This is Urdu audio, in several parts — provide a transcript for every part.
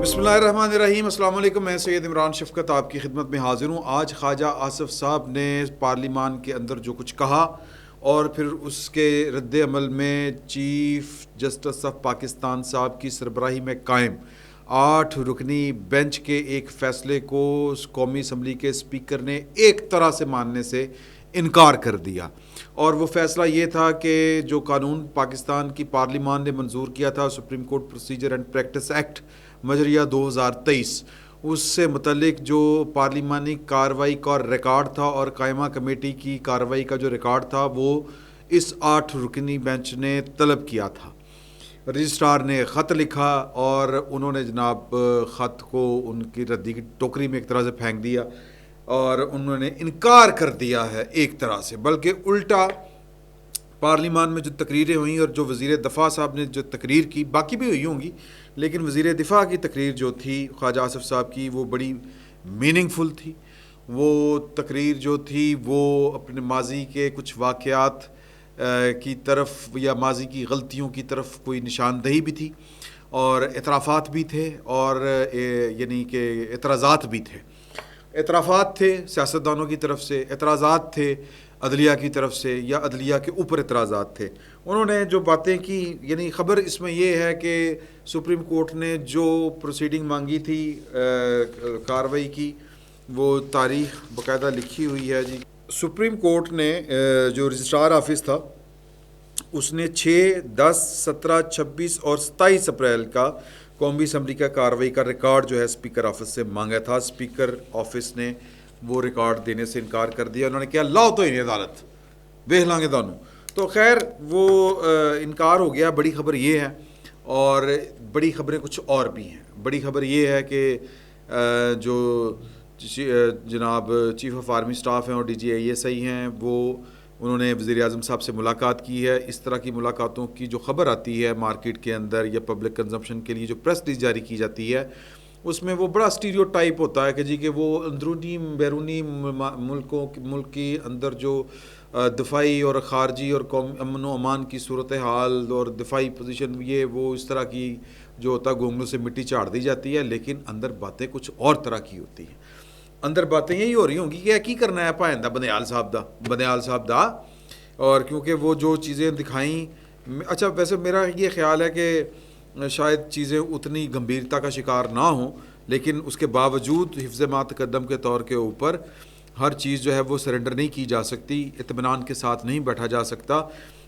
بسم اللہ الرحمن الرحیم. السلام علیکم. میں سید عمران شفقت آپ کی خدمت میں حاضر ہوں. آج خواجہ آصف صاحب نے پارلیمان کے اندر جو کچھ کہا اور پھر اس کے رد عمل میں چیف جسٹس آف پاکستان صاحب کی سربراہی میں قائم 8 رکنی بینچ کے ایک فیصلے کو قومی اسمبلی کے اسپیکر نے ایک طرح سے ماننے سے انکار کر دیا. اور وہ فیصلہ یہ تھا کہ جو قانون پاکستان کی پارلیمان نے منظور کیا تھا، Supreme Court procedure and practice act مجریہ 2023، اس سے متعلق جو پارلیمانی کارروائی کا ریکارڈ تھا اور قائمہ کمیٹی کی کارروائی کا جو ریکارڈ تھا وہ اس 8 رکنی بینچ نے طلب کیا تھا. رجسٹرار نے خط لکھا اور انہوں نے جناب خط کو ان کی ردی کی ٹوکری میں ایک طرح سے پھینک دیا اور انہوں نے انکار کر دیا ہے ایک طرح سے. بلکہ الٹا پارلیمان میں جو تقریریں ہوئیں اور جو وزیر دفاع صاحب نے جو تقریر کی، باقی بھی ہوئی ہوں گی لیکن وزیر دفاع کی تقریر جو تھی خواجہ آصف صاحب کی وہ بڑی میننگ فل تھی. وہ تقریر جو تھی وہ اپنے ماضی کے کچھ واقعات کی طرف یا ماضی کی غلطیوں کی طرف کوئی نشاندہی بھی تھی اور اعترافات بھی تھے اور یعنی کہ اعتراضات بھی تھے. اعترافات تھے سیاستدانوں کی طرف سے، اعتراضات تھے عدلیہ کی طرف سے یا عدلیہ کے اوپر اعتراضات تھے. انہوں نے جو باتیں کی، یعنی خبر اس میں یہ ہے کہ سپریم کورٹ نے جو پروسیڈنگ مانگی تھی کارروائی کی وہ تاریخ باقاعدہ لکھی ہوئی ہے. جی سپریم کورٹ نے جو رجسٹرار آفس تھا اس نے 6، 10، 17، 26 اور 27 اپریل کا قومی اسمبلی کا کارروائی کا ریکارڈ جو ہے اسپیکر آفس سے مانگا تھا. اسپیکر آفس نے وہ ریکارڈ دینے سے انکار کر دیا. انہوں نے کہا لاؤ تو انہیں عدالت ویخ لیں گے دونوں. تو خیر وہ انکار ہو گیا. بڑی خبر یہ ہے اور بڑی خبریں کچھ اور بھی ہیں. بڑی خبر یہ ہے کہ جو جناب چیف آف آرمی سٹاف ہیں اور D G I S I ہیں وہ انہوں نے وزیر اعظم صاحب سے ملاقات کی ہے. اس طرح کی ملاقاتوں کی جو خبر آتی ہے مارکیٹ کے اندر یا پبلک کنزمپشن کے لیے جو پریس ریلیز جاری کی جاتی ہے اس میں وہ بڑا اسٹیریو ٹائپ ہوتا ہے کہ جی کہ وہ اندرونی بیرونی ملک کے اندر جو دفاعی اور خارجی اور امن و امان کی صورتحال اور دفاعی پوزیشن یہ وہ اس طرح کی جو ہوتا ہے گونگلوں سے مٹی چاڑ دی جاتی ہے، لیکن اندر باتیں کچھ اور طرح کی ہوتی ہیں. اندر باتیں یہی ہو رہی ہوں گی کہ کی کرنا ہے پائندہ بندیال صاحب دا. اور کیونکہ وہ جو چیزیں دکھائیں، اچھا ویسے میرا یہ خیال ہے کہ شاید چیزیں اتنی گمبھیرتا کا شکار نہ ہوں، لیکن اس کے باوجود حفظ ما تقدم کے طور کے اوپر ہر چیز جو ہے وہ سرنڈر نہیں کی جا سکتی، اطمینان کے ساتھ نہیں بیٹھا جا سکتا.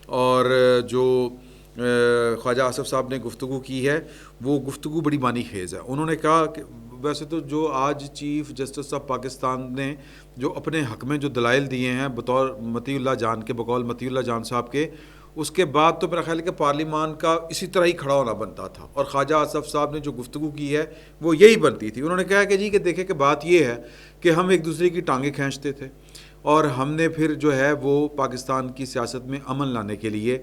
اور جو خواجہ آصف صاحب نے گفتگو کی ہے وہ گفتگو بڑی معنی خیز ہے. انہوں نے کہا کہ ویسے تو جو آج چیف جسٹس آف پاکستان نے جو اپنے حق میں جو دلائل دیے ہیں بطور مطیع اللہ جان کے، بقول مطیع اللہ جان صاحب کے، اس کے بعد تو میرا خیال ہے کہ پارلیمان کا اسی طرح ہی کھڑا ہونا بنتا تھا اور خواجہ آصف صاحب نے جو گفتگو کی ہے وہ یہی بنتی تھی. انہوں نے کہا کہ جی کہ دیکھیں کہ بات یہ ہے کہ ہم ایک دوسرے کی ٹانگیں کھینچتے تھے اور ہم نے پھر جو ہے وہ پاکستان کی سیاست میں امن لانے کے لیے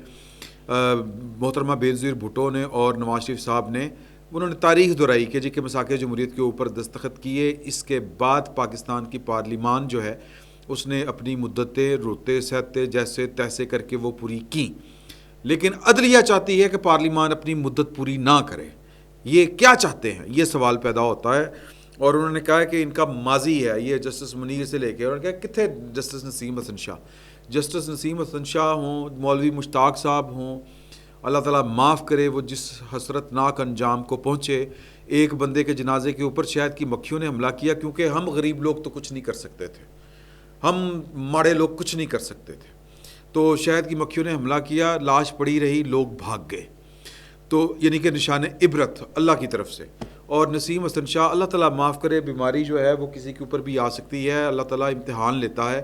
محترمہ بینظیر بھٹو نے اور نواز شریف صاحب نے انہوں نے تاریخ دہرائی کہ جی کہ مساق جمہوریت کے اوپر دستخط کیے. اس کے بعد پاکستان کی پارلیمان جو ہے اس نے اپنی مدتیں روتے سہتے جیسے تیسے کر کے وہ پوری کی، لیکن عدلیہ چاہتی ہے کہ پارلیمان اپنی مدت پوری نہ کرے. یہ کیا چاہتے ہیں، یہ سوال پیدا ہوتا ہے. اور انہوں نے کہا کہ ان کا ماضی ہے یہ جسٹس منیر سے لے کے، انہوں نے کہا کتنے جسٹس نسیم حسن شاہ، جسٹس نسیم حسن شاہ ہوں، مولوی مشتاق صاحب ہوں، اللہ تعالیٰ معاف کرے وہ جس حسرت ناک انجام کو پہنچے. ایک بندے کے جنازے کے اوپر شہد کی مکھیوں نے حملہ کیا کیونکہ ہم غریب لوگ تو کچھ نہیں کر سکتے تھے، ہم ماڑے لوگ کچھ نہیں کر سکتے تھے، تو شہد کی مکھیوں نے حملہ کیا، لاش پڑی رہی، لوگ بھاگ گئے. تو یعنی کہ نشان عبرت اللہ کی طرف سے. اور نسیم حسن شاہ اللہ تعالیٰ معاف کرے، بیماری جو ہے وہ کسی کے اوپر بھی آ سکتی ہے، اللہ تعالیٰ امتحان لیتا ہے.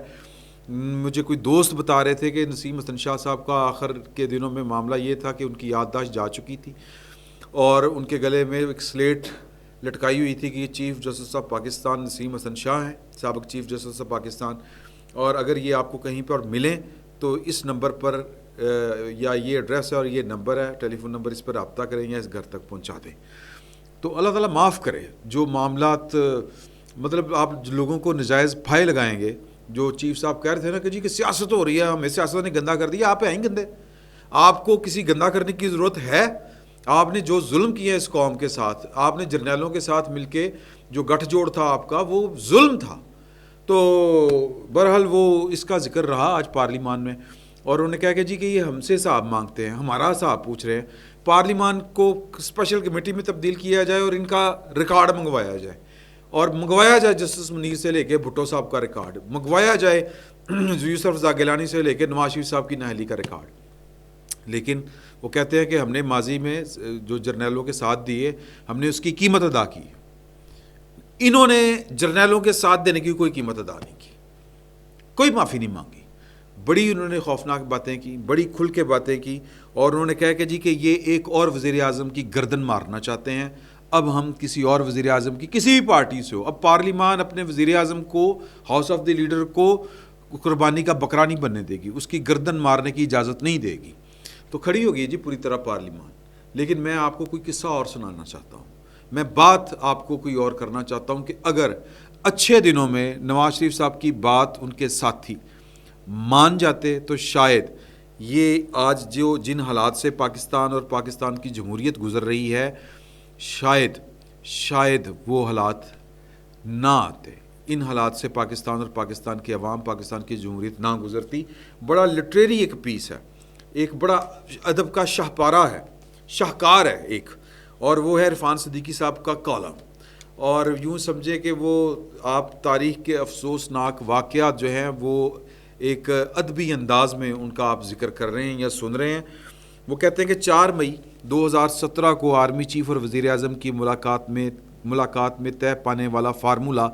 مجھے کوئی دوست بتا رہے تھے کہ نسیم حسن شاہ صاحب کا آخر کے دنوں میں معاملہ یہ تھا کہ ان کی یادداشت جا چکی تھی اور ان کے گلے میں ایک سلیٹ لٹکائی ہوئی تھی کہ یہ چیف جسٹس آف پاکستان نسیم حسن شاہ ہیں، سابق چیف جسٹس آف پاکستان، اور اگر یہ آپ کو کہیں پر ملیں تو اس نمبر پر یا یہ ایڈریس ہے اور یہ نمبر ہے، ٹیلی فون نمبر، اس پر رابطہ کریں یا اس گھر تک پہنچا دیں. تو اللہ تعالیٰ معاف کرے جو معاملات مطلب آپ لوگوں کو نجائز پھائے لگائیں گے. جو چیف صاحب کہہ رہے تھے نا کہ جی کہ سیاست ہو رہی ہے، ہمیں سیاست نے گندا کر دیا، آپ ہیں ہی گندے. آپ کو کسی گندا کرنے کی ضرورت ہے؟ آپ نے جو ظلم کیا اس قوم کے ساتھ، آپ نے جرنیلوں کے ساتھ مل کے جو گٹھ جوڑ تھا آپ کا، وہ ظلم تھا. تو بہرحال وہ اس کا ذکر رہا آج پارلیمان میں، اور انہوں نے کہا کہ جی کہ یہ ہم سے حساب مانگتے ہیں، ہمارا حساب پوچھ رہے ہیں. پارلیمان کو اسپیشل کمیٹی میں تبدیل کیا جائے اور ان کا ریکارڈ منگوایا جائے، اور منگوایا جائے جسٹس منیر سے لے کے بھٹو صاحب کا ریکارڈ، منگوایا جائے یوسف رضا گیلانی سے لے کے نواز شریف صاحب کی نااہلی کا ریکارڈ. لیکن وہ کہتے ہیں کہ ہم نے ماضی میں جو جرنیلوں کے ساتھ دیے، ہم نے اس کی قیمت ادا کی. انہوں نے جرنیلوں کے ساتھ دینے کی کوئی قیمت ادا نہیں کی، کوئی معافی نہیں مانگی. بڑی انہوں نے خوفناک باتیں کی، بڑی کھل کے باتیں کی، اور انہوں نے کہا کہ جی کہ یہ ایک اور وزیر اعظم کی گردن مارنا چاہتے ہیں. اب ہم کسی اور وزیر اعظم کی کسی بھی پارٹی سے ہو، اب پارلیمان اپنے وزیر اعظم کو، ہاؤس آف دی لیڈر کو قربانی کا بکرا نہیں بننے دے گی، اس کی گردن مارنے کی اجازت نہیں دے گی. تو کھڑی ہوگی جی پوری طرح پارلیمان. لیکن میں آپ کو کوئی قصہ اور سنانا چاہتا ہوں، میں بات آپ کو کوئی اور کرنا چاہتا ہوں کہ اگر اچھے دنوں میں نواز شریف صاحب کی بات ان کے ساتھی مان جاتے تو شاید یہ آج جو جن حالات سے پاکستان اور پاکستان کی جمہوریت گزر رہی ہے، شاید وہ حالات نہ آتے. ان حالات سے پاکستان اور پاکستان کی عوام، پاکستان کی جمہوریت نہ گزرتی. بڑا لٹریری ایک پیس ہے، ایک بڑا ادب کا شاہپارہ ہے، شاہکار ہے ایک، اور وہ ہے عرفان صدیقی صاحب کا کالم. اور یوں سمجھے کہ وہ آپ تاریخ کے افسوسناک واقعات جو ہیں وہ ایک ادبی انداز میں ان کا آپ ذکر کر رہے ہیں یا سن رہے ہیں. وہ کہتے ہیں کہ 4 مئی 2017 کو آرمی چیف اور وزیر اعظم کی ملاقات میں طے پانے والا فارمولہ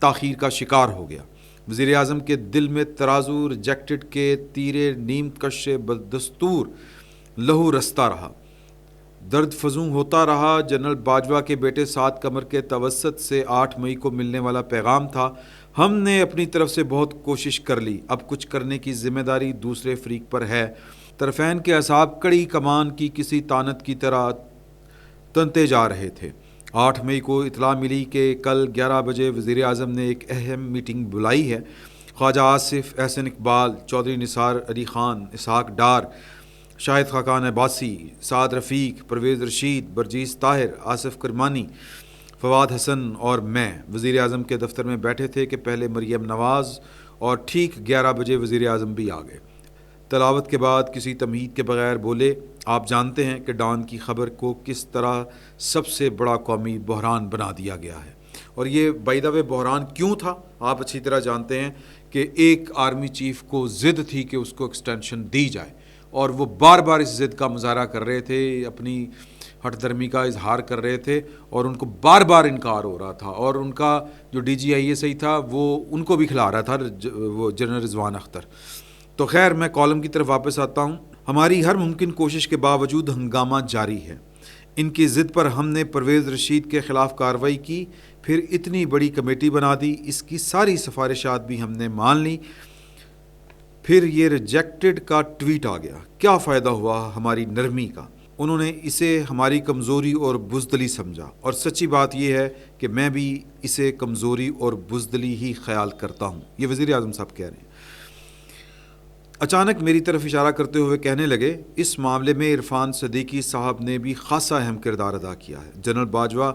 تاخیر کا شکار ہو گیا. وزیر اعظم کے دل میں ترازو ریجیکٹڈ کے تیرے نیم کش بدستور لہو رستہ رہا، درد فزوں ہوتا رہا. جنرل باجوہ کے بیٹے سعد قمر کے توسط سے 8 مئی کو ملنے والا پیغام تھا: ہم نے اپنی طرف سے بہت کوشش کر لی، اب کچھ کرنے کی ذمہ داری دوسرے فریق پر ہے. طرفین کے اعصاب کڑی کمان کی کسی طعنت کی طرح تنتے جا رہے تھے. 8 مئی کو اطلاع ملی کہ کل 11 بجے وزیر اعظم نے ایک اہم میٹنگ بلائی ہے. خواجہ آصف، احسن اقبال، چودھری نثار علی خان، اسحاق ڈار، شاہد خاقان عباسی، سعد رفیق، پرویز رشید، برجیس طاہر، آصف کرمانی، فواد حسن اور میں وزیر اعظم کے دفتر میں بیٹھے تھے کہ پہلے مریم نواز، اور ٹھیک 11 بجے وزیر اعظم بھی آ گئے. تلاوت کے بعد کسی تمہید کے بغیر بولے: آپ جانتے ہیں کہ ڈان کی خبر کو کس طرح سب سے بڑا قومی بحران بنا دیا گیا ہے. اور یہ بائی دا وے بحران کیوں تھا آپ اچھی طرح جانتے ہیں کہ ایک آرمی چیف کو ضد تھی کہ اس کو ایکسٹینشن دی جائے، اور وہ بار بار اس ضد کا مظاہرہ کر رہے تھے، اپنی ہٹ درمی کا اظہار کر رہے تھے، اور ان کو بار بار انکار ہو رہا تھا. اور ان کا جو D G I S I تھا وہ ان کو بھی کھلا رہا تھا، وہ جنرل رضوان اختر. تو خیر میں کالم کی طرف واپس آتا ہوں. ہماری ہر ممکن کوشش کے باوجود ہنگامہ جاری ہے. ان کی ضد پر ہم نے پرویز رشید کے خلاف کارروائی کی، پھر اتنی بڑی کمیٹی بنا دی، اس کی ساری سفارشات بھی ہم نے مان لی، پھر یہ ریجیکٹڈ کا ٹویٹ آ گیا. کیا فائدہ ہوا ہماری نرمی کا؟ انہوں نے اسے ہماری کمزوری اور بزدلی سمجھا، اور سچی بات یہ ہے کہ میں بھی اسے کمزوری اور بزدلی ہی خیال کرتا ہوں. یہ وزیر اعظم صاحب کہہ رہے ہیں. اچانک میری طرف اشارہ کرتے ہوئے کہنے لگے: اس معاملے میں عرفان صدیقی صاحب نے بھی خاصا اہم کردار ادا کیا ہے. جنرل باجوہ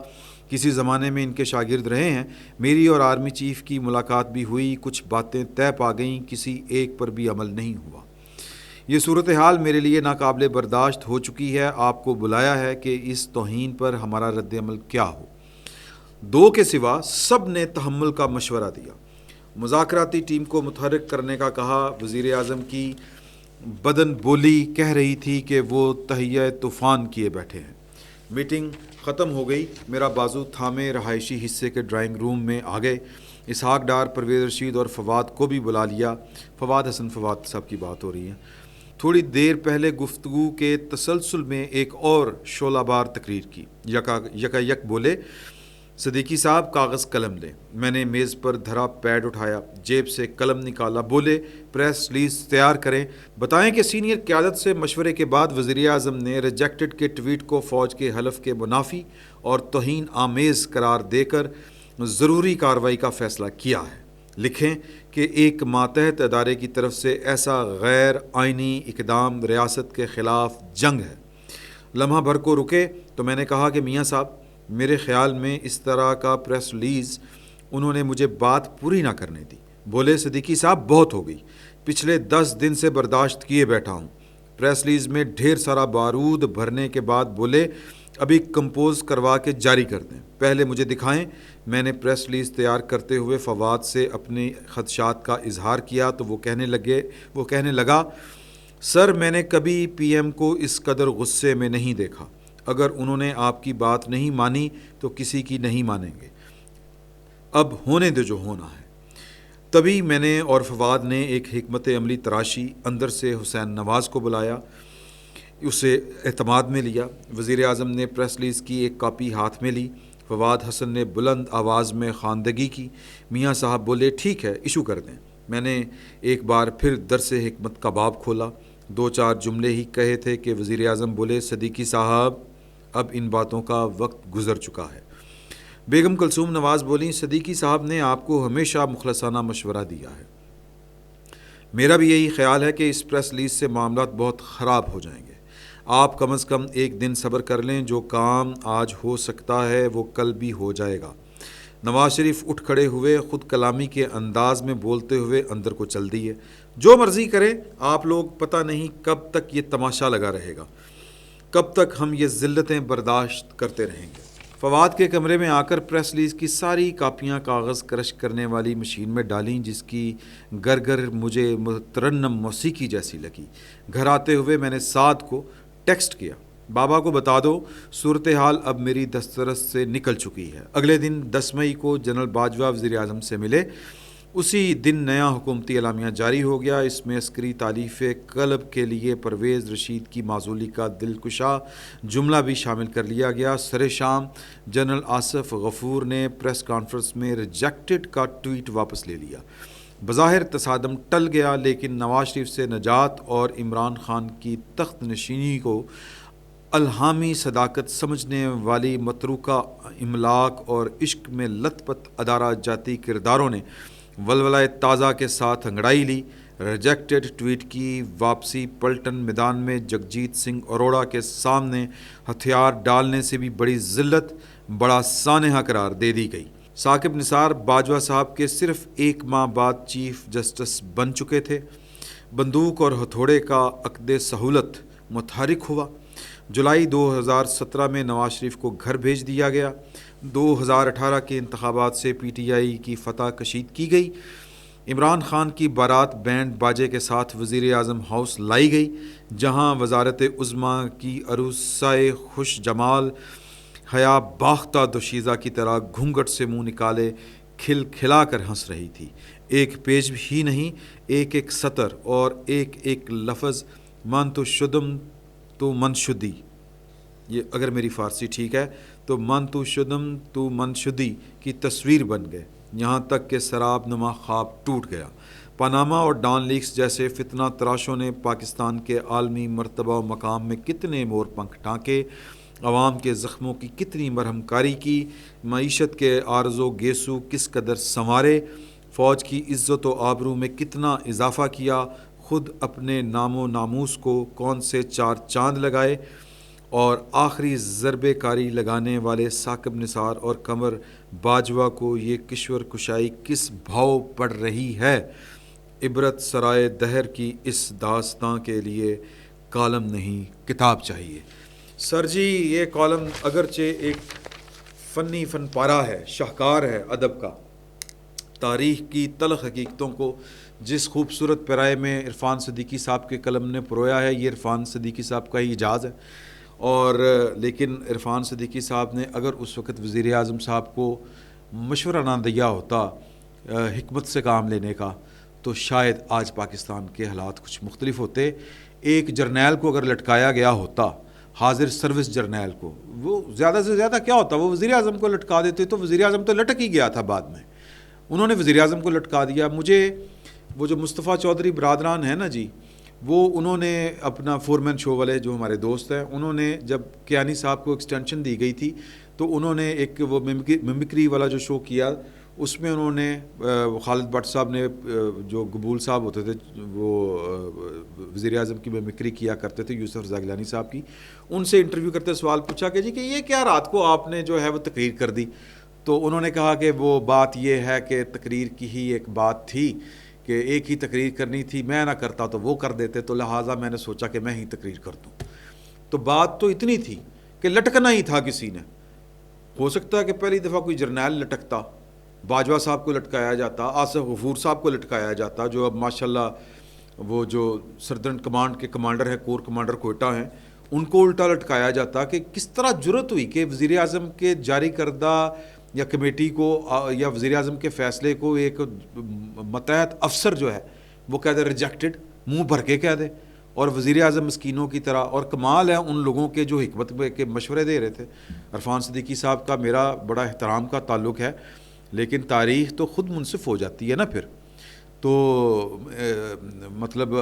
کسی زمانے میں ان کے شاگرد رہے ہیں. میری اور آرمی چیف کی ملاقات بھی ہوئی، کچھ باتیں طے پا گئیں، کسی ایک پر بھی عمل نہیں ہوا. یہ صورتحال میرے لیے ناقابل برداشت ہو چکی ہے. آپ کو بلایا ہے کہ اس توہین پر ہمارا رد عمل کیا ہو. 2 کے سوا سب نے تحمل کا مشورہ دیا. مذاکراتی ٹیم کو متحرک کرنے کا کہا. وزیر اعظم کی بدن بولی کہہ رہی تھی کہ وہ تہیہ طوفان کیے بیٹھے ہیں. میٹنگ ختم ہو گئی. میرا بازو تھامے رہائشی حصے کے ڈرائنگ روم میں آ گئے. اسحاق ڈار، پرویز رشید اور فواد کو بھی بلا لیا. فواد حسن، فواد صاحب کی بات ہو رہی ہے. تھوڑی دیر پہلے گفتگو کے تسلسل میں ایک اور شعلہ بار تقریر کی. یکا یک بولے: صدیقی صاحب کاغذ قلم لیں. میں نے میز پر دھرا پیڈ اٹھایا، جیب سے قلم نکالا. بولے: پریس ریلیز تیار کریں. بتائیں کہ سینئر قیادت سے مشورے کے بعد وزیر اعظم نے ریجیکٹڈ کے ٹویٹ کو فوج کے حلف کے منافی اور توہین آمیز قرار دے کر ضروری کارروائی کا فیصلہ کیا ہے. لکھیں کہ ایک ماتحت ادارے کی طرف سے ایسا غیر آئینی اقدام ریاست کے خلاف جنگ ہے. لمحہ بھر کو رکے تو میں نے کہا کہ میاں صاحب، میرے خیال میں اس طرح کا پریس ریلیز انہوں نے مجھے بات پوری نہ کرنے دی۔ بولے صدیقی صاحب بہت ہو گئی، پچھلے 10 دن سے برداشت کیے بیٹھا ہوں۔ پریس ریلیز میں ڈھیر سارا بارود بھرنے کے بعد بولے ابھی کمپوز کروا کے جاری کر دیں، پہلے مجھے دکھائیں۔ میں نے پریس ریلیز تیار کرتے ہوئے فواد سے اپنے خدشات کا اظہار کیا تو وہ کہنے لگا سر، میں نے کبھی پی ایم کو اس قدر غصے میں نہیں دیکھا، اگر انہوں نے آپ کی بات نہیں مانی تو کسی کی نہیں مانیں گے، اب ہونے دے جو ہونا ہے۔ تبھی میں نے اور فواد نے ایک حکمت عملی تراشی، اندر سے حسین نواز کو بلایا، اسے اعتماد میں لیا۔ وزیر اعظم نے پریس ریلیز کی ایک کاپی ہاتھ میں لی۔ فواد حسن نے بلند آواز میں خواندگی کی۔ میاں صاحب بولے ٹھیک ہے، ایشو کر دیں۔ میں نے ایک بار پھر درس حکمت کا باب کھولا، 2-4 جملے ہی کہے تھے کہ وزیر اعظم بولے صدیقی صاحب اب ان باتوں کا وقت گزر چکا ہے۔ بیگم کلثوم نواز بولیں صدیقی صاحب نے آپ کو ہمیشہ مخلصانہ مشورہ دیا ہے، میرا بھی یہی خیال ہے کہ اس پریس ریلیز سے معاملات بہت خراب ہو جائیں گے، آپ کم از کم ایک دن صبر کر لیں، جو کام آج ہو سکتا ہے وہ کل بھی ہو جائے گا۔ نواز شریف اٹھ کھڑے ہوئے، خود کلامی کے انداز میں بولتے ہوئے اندر کو چل دیے، جو مرضی کریں آپ لوگ، پتہ نہیں کب تک یہ تماشا لگا رہے گا، کب تک ہم یہ ذلتیں برداشت کرتے رہیں گے۔ فواد کے کمرے میں آ کر پریس ریلیز کی ساری کاپیاں کاغذ کرش کرنے والی مشین میں ڈالیں، جس کی گر مجھے مترنم موسیقی جیسی لگی۔ گھر آتے ہوئے میں نے سعد کو ٹیکسٹ کیا، بابا کو بتا دو صورتحال اب میری دسترس سے نکل چکی ہے۔ اگلے دن 10 مئی کو جنرل باجوہ وزیر اعظم سے ملے، اسی دن نیا حکومتی اعلامیہ جاری ہو گیا۔ اس میں عسکری تالیف قلب کے لیے پرویز رشید کی معزولی کا دلکشا جملہ بھی شامل کر لیا گیا۔ سر شام جنرل آصف غفور نے پریس کانفرنس میں ریجیکٹڈ کا ٹویٹ واپس لے لیا۔ بظاہر تصادم ٹل گیا، لیکن نواز شریف سے نجات اور عمران خان کی تخت نشینی کو الہامی صداقت سمجھنے والی متروکہ املاک اور عشق میں لت پت ادارہ جاتی کرداروں نے ولولہ تازہ کے ساتھ انگڑائی لی۔ ریجیکٹڈ ٹویٹ کی واپسی پلٹن میدان میں جگجیت سنگھ اروڑہ کے سامنے ہتھیار ڈالنے سے بھی بڑی ذلت، بڑا سانحہ قرار دے دی گئی۔ ثاقب نثار باجوہ صاحب کے صرف 1 ماہ بعد چیف جسٹس بن چکے تھے۔ بندوق اور ہتھوڑے کا عقد سہولت متحرک ہوا۔ جولائی 2017 میں نواز شریف کو گھر بھیج دیا گیا۔ 2018 کے انتخابات سے پی ٹی آئی کی فتح کشید کی گئی۔ عمران خان کی بارات بینڈ باجے کے ساتھ وزیر اعظم ہاؤس لائی گئی، جہاں وزارت عظمیٰ کی عروسۂ خوش جمال حیا باختہ دوشیزہ کی طرح گھونگھٹ سے منہ نکالے کھل کھلا کر ہنس رہی تھی۔ ایک پیج ہی نہیں، ایک ایک سطر اور ایک ایک لفظ من تو شدم تو من شدی، یہ اگر میری فارسی ٹھیک ہے تو من تو شدم تو من شدی کی تصویر بن گئے، یہاں تک کہ سراب نما خواب ٹوٹ گیا۔ پاناما اور ڈان لیکس جیسے فتنہ تراشوں نے پاکستان کے عالمی مرتبہ و مقام میں کتنے مور پنکھ ٹانکے، عوام کے زخموں کی کتنی مرہم کاری کی، معیشت کے عارض و گیسو کس قدر سنوارے، فوج کی عزت و آبرو میں کتنا اضافہ کیا، خود اپنے نام و ناموس کو کون سے 4 چاند لگائے، اور آخری ضربے کاری لگانے والے ثاقب نثار اور قمر باجوہ کو یہ کشور کشائی کس بھاؤ پڑ رہی ہے۔ عبرت سرائے دہر کی اس داستاں کے لیے کالم نہیں کتاب چاہیے۔ سر جی، یہ کالم اگرچہ ایک فن پارہ ہے، شاہکار ہے ادب کا، تاریخ کی تلخ حقیقتوں کو جس خوبصورت پیرائے میں عرفان صدیقی صاحب کے قلم نے پرویا ہے، یہ عرفان صدیقی صاحب کا ہی اعجاز ہے۔ اور لیکن عرفان صدیقی صاحب نے اگر اس وقت وزیر اعظم صاحب کو مشورہ نہ دیا ہوتا حکمت سے کام لینے کا، تو شاید آج پاکستان کے حالات کچھ مختلف ہوتے۔ ایک جرنیل کو اگر لٹکایا گیا ہوتا، حاضر سروس جرنیل کو، وہ زیادہ سے زیادہ کیا ہوتا، وہ وزیر اعظم کو لٹکا دیتے، تو وزیر اعظم تو لٹک ہی گیا تھا بعد میں، انہوں نے وزیر اعظم کو لٹکا دیا۔ مجھے وہ جو مصطفیٰ چودھری برادران ہیں نا جی، وہ انہوں نے اپنا فورمین شو والے جو ہمارے دوست ہیں، انہوں نے جب کیانی صاحب کو ایکسٹینشن دی گئی تھی تو انہوں نے ایک وہ ممکری والا جو شو کیا، اس میں انہوں نے خالد بٹ صاحب نے جو قبول صاحب ہوتے تھے وہ وزیر اعظم کی ممکری کیا کرتے تھے یوسف رضا گیلانی صاحب کی, ان سے انٹرویو کرتے سوال پوچھا کہ جی کہ یہ کیا رات کو آپ نے جو ہے وہ تقریر کر دی, تو انہوں نے کہا کہ وہ بات یہ ہے کہ تقریر کی ہی ایک بات تھی کہ ایک ہی تقریر کرنی تھی, میں نہ کرتا تو وہ کر دیتے, تو لہٰذا میں نے سوچا کہ میں ہی تقریر کر دوں. تو بات تو اتنی تھی کہ لٹکنا ہی تھا کسی نے. ہو سکتا ہے کہ پہلی دفعہ کوئی جرنیل لٹکتا, باجوہ صاحب کو لٹکایا جاتا, آصف غفور صاحب کو لٹکایا جاتا, جو اب ماشاءاللہ وہ جو سردرن کمانڈ کے کمانڈر ہیں, کور کمانڈر کوئٹہ ہیں, ان کو الٹا لٹکایا جاتا. کہ کس طرح جرت ہوئی کہ وزیر اعظم کے جاری کردہ یا کمیٹی کو یا وزیر اعظم کے فیصلے کو ایک متحد افسر جو ہے وہ کہہ دے ریجیکٹڈ, منہ بھر کے کہہ دے, اور وزیر اعظم مسکینوں کی طرح. اور کمال ہے ان لوگوں کے جو حکمت کے مشورے دے رہے تھے. عرفان صدیقی صاحب کا میرا بڑا احترام کا تعلق ہے, لیکن تاریخ تو خود منصف ہو جاتی ہے نا پھر. تو مطلب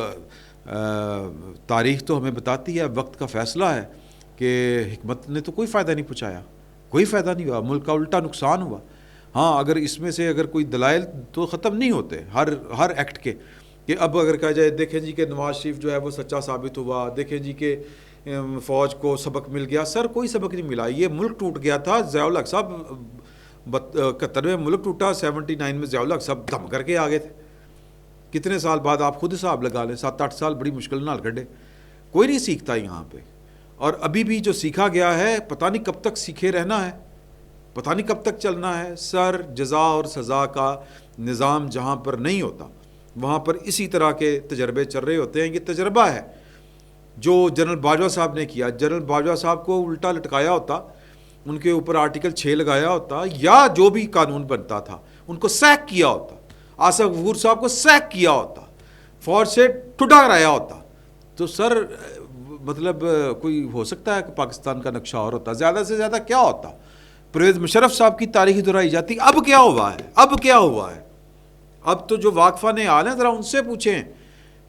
تاریخ تو ہمیں بتاتی ہے, وقت کا فیصلہ ہے کہ حکمت نے تو کوئی فائدہ نہیں پہنچایا, کوئی فائدہ نہیں ہوا, ملک کا الٹا نقصان ہوا. ہاں اگر اس میں سے اگر کوئی دلائل تو ختم نہیں ہوتے ہر ایکٹ کے, کہ اب اگر کہا جائے دیکھیں جی کہ نواز شریف جو ہے وہ سچا ثابت ہوا, دیکھیں جی کہ فوج کو سبق مل گیا. سر کوئی سبق نہیں ملا, یہ ملک ٹوٹ گیا تھا. ضیاء الحق صاحب 71 میں ملک ٹوٹا, 79 میں ضیاء الحق صاحب دم کر کے آگے تھے. کتنے سال بعد آپ خود حساب لگا لیں, 7-8 سال بڑی مشکل نال کڈے. کوئی نہیں سیکھتا یہاں پہ, اور ابھی بھی جو سیکھا گیا ہے پتہ نہیں کب تک سیکھے رہنا ہے, پتہ نہیں کب تک چلنا ہے. سر جزا اور سزا کا نظام جہاں پر نہیں ہوتا وہاں پر اسی طرح کے تجربے چل رہے ہوتے ہیں. یہ تجربہ ہے جو جنرل باجوہ صاحب نے کیا. جنرل باجوہ صاحب کو الٹا لٹکایا ہوتا, ان کے اوپر آرٹیکل 6 لگایا ہوتا, یا جو بھی قانون بنتا تھا ان کو سیک کیا ہوتا, آصف غفور صاحب کو سیک کیا ہوتا, فوج سے ٹھٹا کرایا ہوتا, تو سر مطلب کوئی ہو سکتا ہے کہ پاکستان کا نقشہ اور ہوتا. زیادہ سے زیادہ کیا ہوتا, پرویز مشرف صاحب کی تاریخ دہرائی جاتی. اب کیا ہوا ہے, اب کیا ہوا ہے. اب تو جو واقفہ نے حال ہیں ذرا ان سے پوچھیں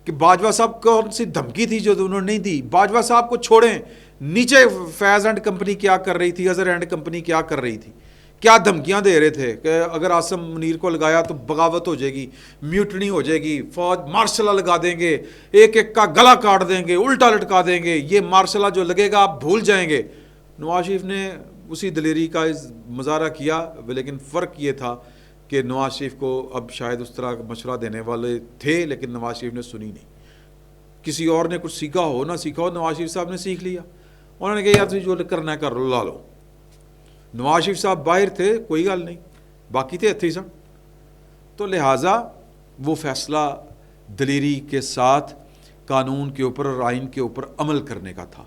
کہ باجوہ صاحب کون سی دھمکی تھی جو انہوں نے نہیں دی. باجوہ صاحب کو چھوڑیں, نیچے فیض اینڈ کمپنی کیا کر رہی تھی, اظہر اینڈ کمپنی کیا کر رہی تھی, کیا دھمکیاں دے رہے تھے کہ اگر عاصم منیر کو لگایا تو بغاوت ہو جائے گی, میوٹنی ہو جائے گی, فوج مارشلہ لگا دیں گے, ایک ایک کا گلا کاٹ دیں گے, الٹا لٹکا دیں گے, یہ مارشلہ جو لگے گا آپ بھول جائیں گے. نواز شریف نے اسی دلیری کا مظاہرہ کیا, لیکن فرق یہ تھا کہ نواز شریف کو اب شاید اس طرح مشورہ دینے والے تھے, لیکن نواز شریف نے سنی نہیں. کسی اور نے کچھ سیکھا ہو نہ سیکھا ہو, نواز شریف صاحب نے سیکھ لیا. انہوں نے کہا یار جو کرنا ہے کر لو, لا لو. نواز شریف صاحب باہر تھے, کوئی گل نہیں, باقی تھے اتھی سن. تو لہٰذا وہ فیصلہ دلیری کے ساتھ قانون کے اوپر اور آئین کے اوپر عمل کرنے کا تھا.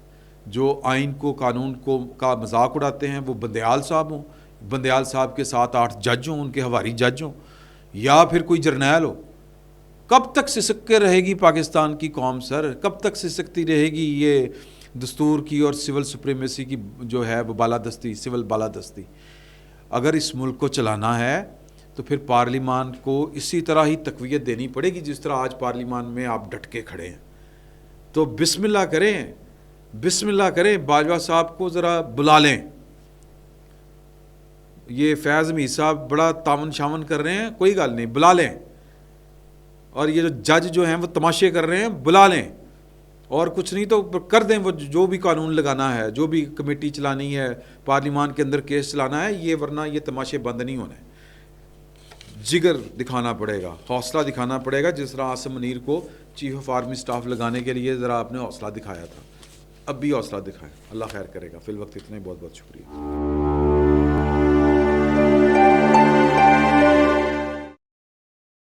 جو آئین کو قانون کو کا مذاق اڑاتے ہیں وہ بندیال صاحب ہوں, بندیال صاحب کے 7-8 جج ہوں, ان کے حواری جج ہوں, یا پھر کوئی جرنیل ہو. کب تک سسک کے رہے گی پاکستان کی قوم سر, کب تک سسکتی رہے گی یہ دستور کی اور سول سپریمیسی کی جو ہے وہ بالادستی, سول بالادستی. اگر اس ملک کو چلانا ہے تو پھر پارلیمان کو اسی طرح ہی تقویت دینی پڑے گی جس طرح آج پارلیمان میں آپ ڈٹ کے کھڑے ہیں. تو بسم اللہ کریں, بسم اللہ کریں, باجوہ صاحب کو ذرا بلا لیں. یہ فیض امید صاحب بڑا تعاون شامن کر رہے ہیں, کوئی گل نہیں, بلا لیں. اور یہ جو جج جو ہیں وہ تماشے کر رہے ہیں, بلا لیں. اور کچھ نہیں تو کر دیں وہ جو بھی قانون لگانا ہے, جو بھی کمیٹی چلانی ہے, پارلیمان کے اندر کیس چلانا ہے, یہ ورنہ یہ تماشے بند نہیں ہونے. جگر دکھانا پڑے گا, حوصلہ دکھانا پڑے گا, جس طرح عاصم منیر کو چیف آف آرمی سٹاف لگانے کے لیے ذرا آپ نے حوصلہ دکھایا تھا, اب بھی حوصلہ دکھائیں. اللہ خیر کرے گا. فی الوقت اتنے, بہت بہت شکریہ.